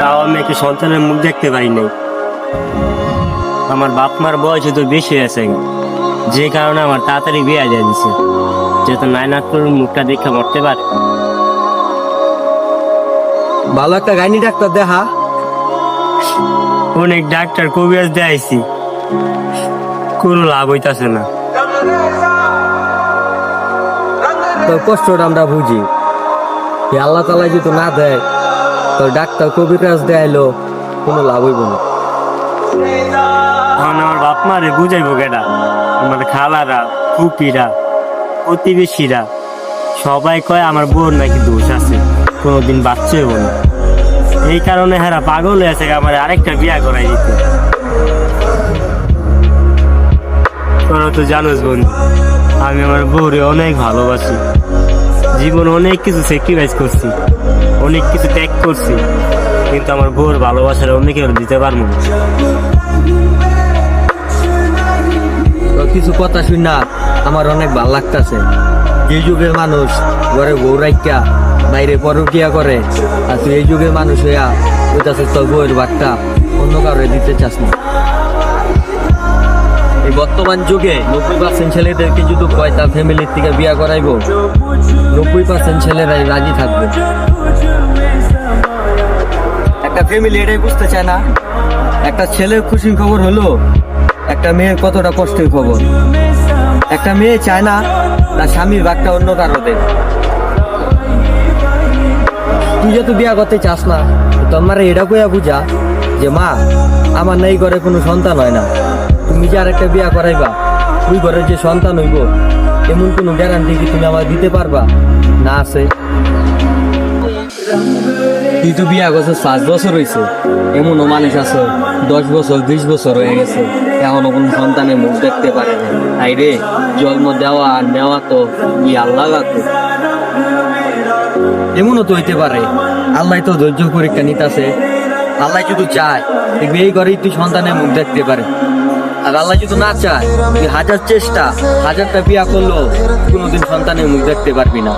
তাও আমি একটি সন্তানের মুখ দেখতে পারি নাই। আমার বাপ মার বয়স তো বেশি আছে, যে কারণে আমার তাড়াতাড়ি বিয়ে দিয়ে দিছে, যেহেতু নাইনাথপুর মুখটা দেখে মরতে পারে। ভালো একটা গাইনি ডাক্তার দেখা। অনেক ডাক্তার কবিরাজ দেখাইছি, কোনো লাভ হইতাছে না। তোর কষ্টটা আমরা বুঝি, আল্লাহ তালা যদি না দেয় তোর ডাক্তার কবিরাজ দেয়াইলো কোনো লাভ হইব না। এখন আমার বাপ মারে বুঝাইবো কেডা? আমার খালারা, ফুপিরা, প্রতিবেশীরা সবাই কয় আমার বোন নাকি দোষ আছে, কোনোদিন বাচ্চা হইব না। এই কারণে হেরা পাগল হয়ে আছে আমার আরেকটা বিয়া করাই দিতে। তোরা তো জানোস বন্ধু, আমি আমার বউরে অনেক ভালোবাসি, জীবন অনেক কিছু স্যাক্রিফাইস করছি, অনেক কিছু ত্যাগ করছি, কিন্তু আমার বউর ভালোবাসার অন্য কেউ দিতে পারবো না। তোর কিছু কথা শুন না আমার অনেক ভালো লাগতেছে। যে যুগের মানুষ ঘরে বউ রাইকা বাইরে পরকিয়া করে, আর তুই এই যুগের মানুষ হইয়া ওইটাছে তোর বউয়ের বার্তা অন্য কাউরে দিতে চাস না। এই বর্তমান যুগে 90% ছেলেদেরকে যদি কয় তার ফ্যামিলির থেকে বিয়া করাইবো, 90% ছেলেরাই রাজি থাকবে। একটা ফ্যামিলি এটাই বুঝতে চায় না একটা ছেলের খুশির খবর হলো একটা মেয়ের কতটা কষ্টের খবর। একটা মেয়ে চায় না তার স্বামীর ভাগটা অন্য কারো দেয়। তুই যেহেতু বিয়া করতে চাস না, তোমার এটা কইয়া বুঝা যে মা আমার নাই ঘরে কোনো সন্তান হয় না, তুমি যে আর একটা বিয়া করাইবা ওই ঘরের যে সন্তান হইব এমন কোনো গ্যারান্টি কি তুমি আমার দিতে পারবা? না আছে। তুই তো বিয়া করছিস 5 বছর হয়েছে, এমনও মানুষ আছে 10 বছর 20 বছর হয়ে গেছে এখনো কোনো সন্তানের মুখ দেখতে পারে না। তাই রে জন্ম দেওয়া আর নেওয়া তো আল্লাহ লাগতো। এমনও তো হইতে পারে আল্লাহ তো ধৈর্য পরীক্ষা নিতেছে। আল্লাহ যদি চায় দেখবি এই ঘরেই তুই সন্তানের মুখ দেখতে পারে, আর আল্লাহ যদি না চায় তুই হাজারটা বিয়া করলেও কোনোদিন সন্তানের মুখ দেখতে পারবি না।